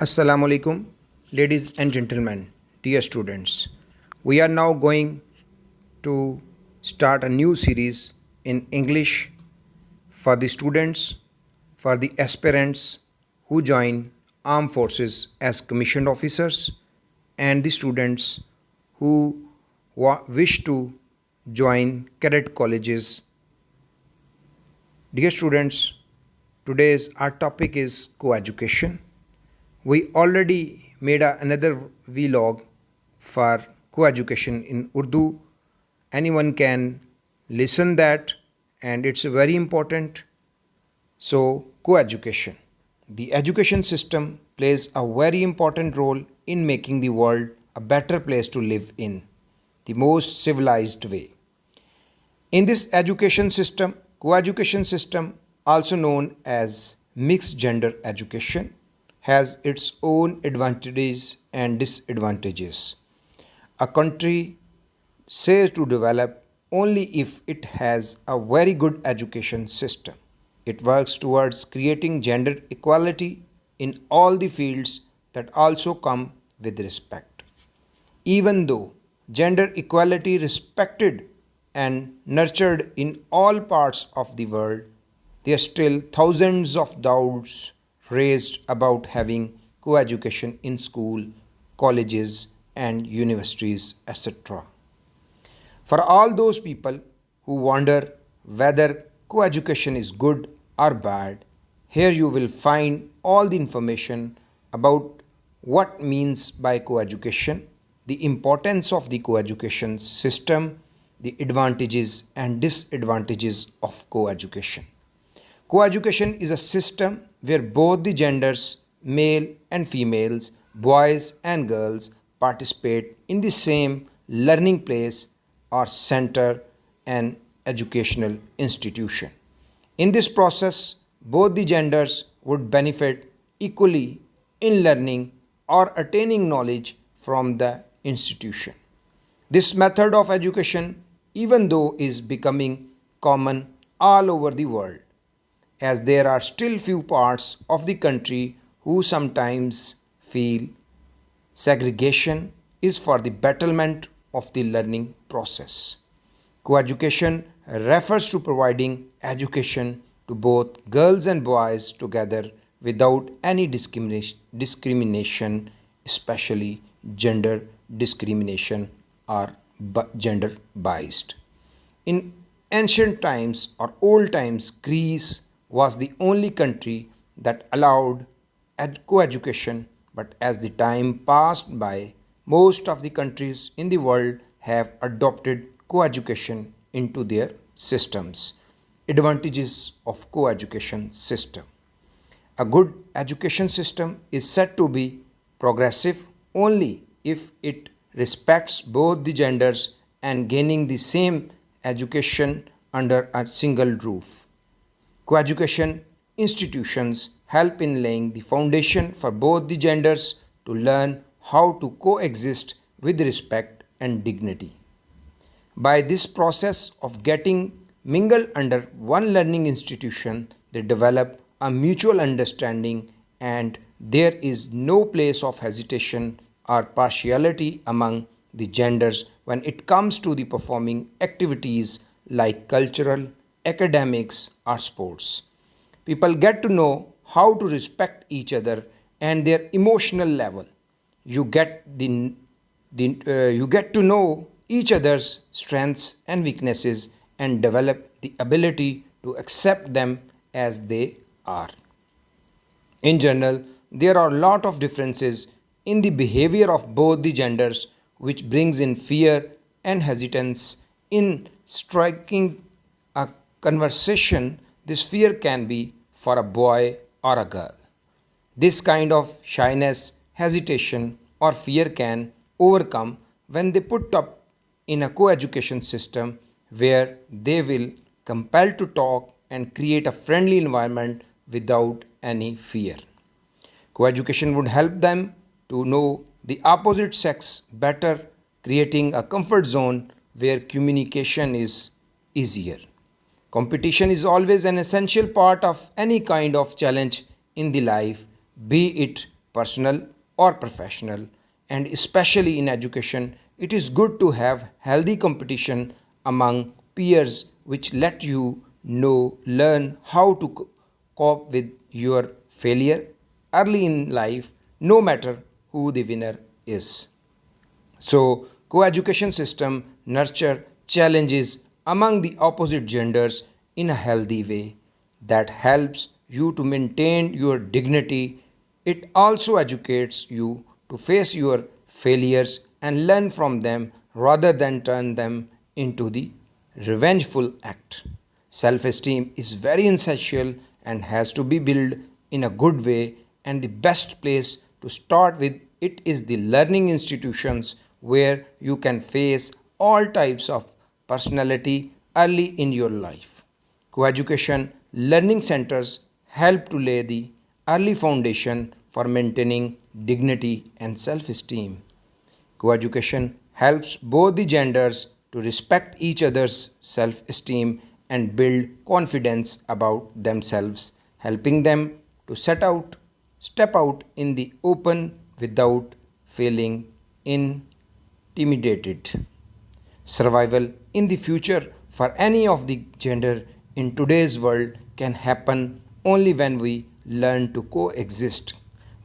Assalamu alaikum, ladies and gentlemen, dear students. We are now going to start a new series in English for the students, for the aspirants who join armed forces as commissioned officers, and the students who wish to join cadet colleges. Dear students, today's our topic is co-education. We already made another vlog for co-education in Urdu. Anyone can listen that, and it's very important. So, co-education. The education system plays a very important role in making the world a better place to live in, the most civilized way. In this education system, co-education system, also known as mixed gender education, has its own advantages and disadvantages. A country says to develop only if it has a very good education system. It works towards creating gender equality in all the fields that also come with respect. Even though gender equality respected and nurtured in all parts of the world, there are still thousands of doubts raised about having co-education in school, colleges and universities, etc. For all those people who wonder whether co-education is good or bad, here you will find all the information about what means by co-education, the importance of the co-education system, the advantages and disadvantages of co-education. Co-education is a system where both the genders, male and females, boys and girls, participate in the same learning place or center and educational institution. In this process, both the genders would benefit equally in learning or attaining knowledge from the institution. This method of education, even though is becoming common all over the world, as there are still few parts of the country who sometimes feel segregation is for the betterment of the learning process. Co-education refers to providing education to both girls and boys together without any discrimination, especially gender discrimination or gender biased. In ancient times or old times, Greece was the only country that allowed co-education, but as the time passed by, most of the countries in the world have adopted co-education into their systems. Advantages of co-education system. A good education system is said to be progressive only if it respects both the genders and gaining the same education under a single roof. Co-education institutions help in laying the foundation for both the genders to learn how to coexist with respect and dignity. By this process of getting mingled under one learning institution, they develop a mutual understanding and there is no place of hesitation or partiality among the genders when it comes to the performing activities like cultural, academics or sports. People get to know how to respect each other and their emotional level. You get to know each other's strengths and weaknesses and develop the ability to accept them as they are. In general, there are a lot of differences in the behavior of both the genders which brings in fear and hesitance in striking a conversation. This fear can be for a boy or a girl. This kind of shyness, hesitation or fear can overcome when they put up in a co-education system where they will compelled to talk and create a friendly environment without any fear. Co-education would help them to know the opposite sex better, creating a comfort zone where communication is easier. Competition is always an essential part of any kind of challenge in the life, be it personal or professional. And especially in education, it is good to have healthy competition among peers which let you know, learn how to cope with your failure early in life, no matter who the winner is. So, co-education system nurture challenges among the opposite genders in a healthy way that helps you to maintain your dignity. It also educates you to face your failures and learn from them rather than turn them into the revengeful act. Self esteem is very essential and has to be built in a good way, and the best place to start with it is the learning institutions where you can face all types of personality early in your life. Coeducation learning centers help to lay the early foundation for maintaining dignity and self esteem. Coeducation helps both the genders to respect each other's self esteem and build confidence about themselves, helping them to step out in the open without feeling intimidated. Survival in the future for any of the gender in today's world can happen only when we learn to coexist.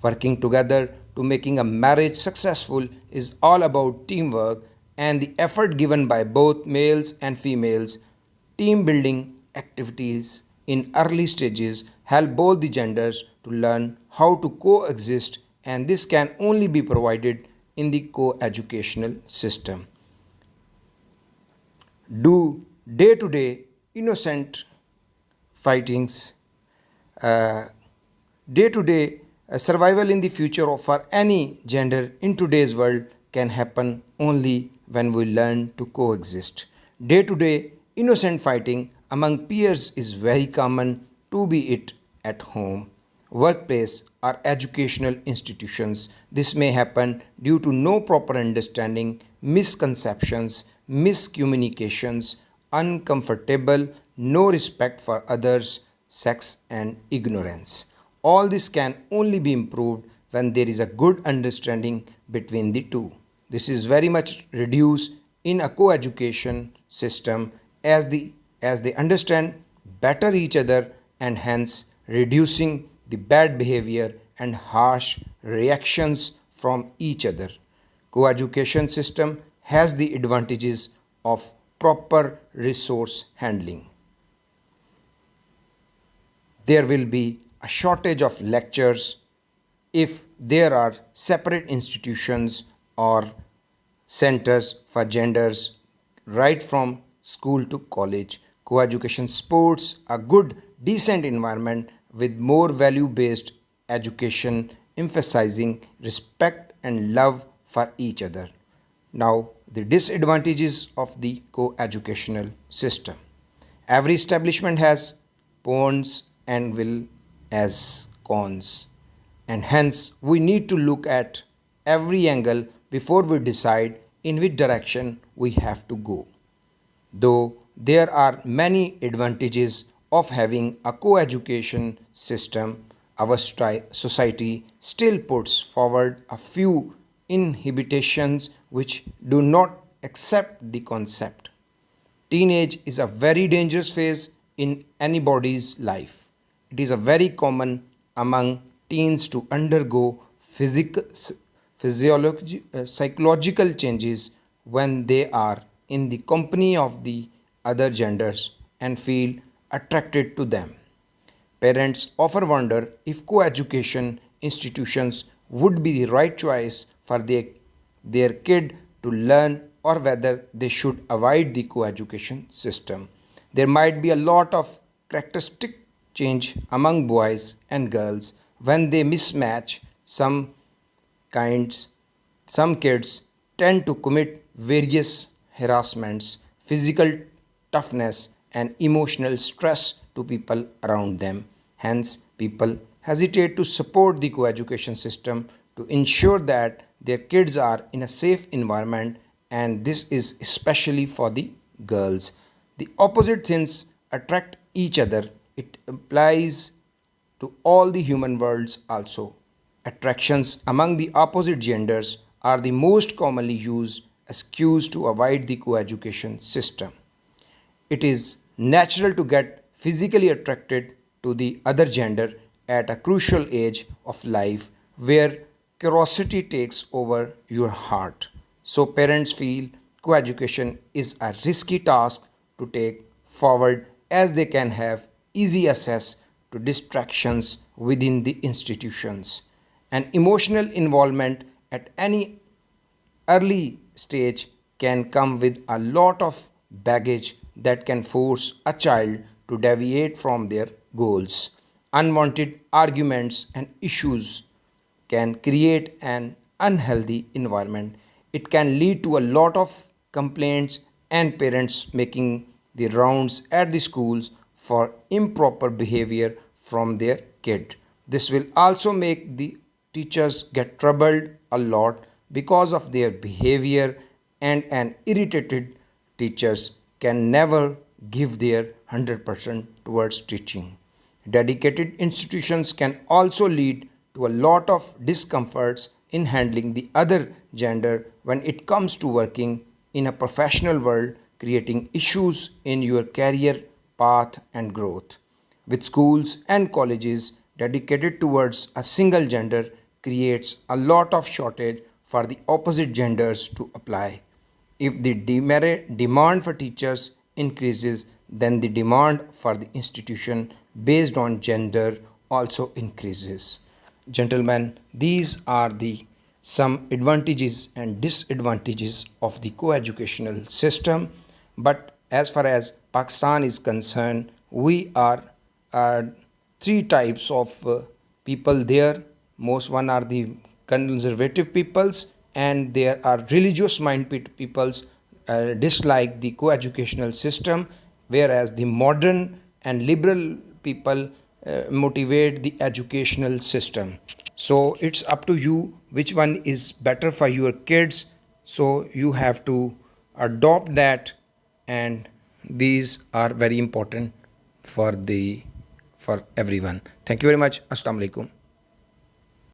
Working together to making a marriage successful is all about teamwork and the effort given by both males and females. Team building activities in early stages help both the genders to learn how to coexist, and this can only be provided in the co-educational system. Do day-to-day innocent fightings, uh, day-to-day survival in the future for any gender in today's world can happen only when we learn to coexist. Day-to-day innocent fighting among peers is very common, to be it at home, workplace, or educational institutions. This may happen due to no proper understanding, misconceptions, miscommunications, uncomfortable, no respect for others, sex, and ignorance. All this can only be improved when there is a good understanding between the two. This is very much reduced in a co-education system as they understand better each other and hence reducing the bad behavior and harsh reactions from each other. Co-education system has the advantages of proper resource handling. There will be a shortage of lectures if there are separate institutions or centers for genders right from school to college. Co-education sports a good decent environment with more value based education emphasizing respect and love for each other. Now, the disadvantages of the co-educational system. Every establishment has pros and will as cons, and hence we need to look at every angle before we decide in which direction we have to go. Though there are many advantages of having a co-education system, our society still puts forward a few inhibitions which do not accept the concept. Teenage is a very dangerous phase in anybody's life. It is a very common among teens to undergo psychological changes when they are in the company of the other genders and feel attracted to them. Parents often wonder if co-education institutions would be the right choice for their kid to learn or whether they should avoid the co-education system. There might be a lot of characteristic change among boys and girls when they mismatch kinds some kids tend to commit various harassments, physical toughness, and emotional stress to people around them. Hence, people hesitate to support the coeducation system to ensure that their kids are in a safe environment, and this is especially for the girls. The opposite things attract each other. It applies to all the human worlds also. attractions among the opposite genders are the most commonly used excuse to avoid the coeducation system. It is natural to get physically attracted to the other gender at a crucial age of life where curiosity takes over your heart. So, parents feel coeducation is a risky task to take forward as they can have easy access to distractions within the institutions. And emotional involvement at any early stage can come with a lot of baggage that can force a child to deviate from their goals. Unwanted arguments and issues can create an unhealthy environment. It can lead to a lot of complaints and parents making the rounds at the schools for improper behavior from their kid. This will also make the teachers get troubled a lot because of their behavior, and an irritated teachers can never give their 100% towards teaching. Dedicated institutions can also lead to a lot of discomforts in handling the other gender when it comes to working in a professional world, creating issues in your career path and growth. With schools and colleges dedicated towards a single gender creates a lot of shortage for the opposite genders to apply. If the demand for teachers increases, then the demand for the institution based on gender also increases. Gentlemen, these are the some advantages and disadvantages of the co-educational system. But as far as Pakistan is concerned, we are three types of people there. Most one are the conservative peoples, and there are religious minded peoples dislike the co-educational system, whereas the modern and liberal people motivate the educational system. So it's up to you which one is better for your kids. So you have to adopt that, and these are very important for everyone. Thank you very much. Assalamu alaikum.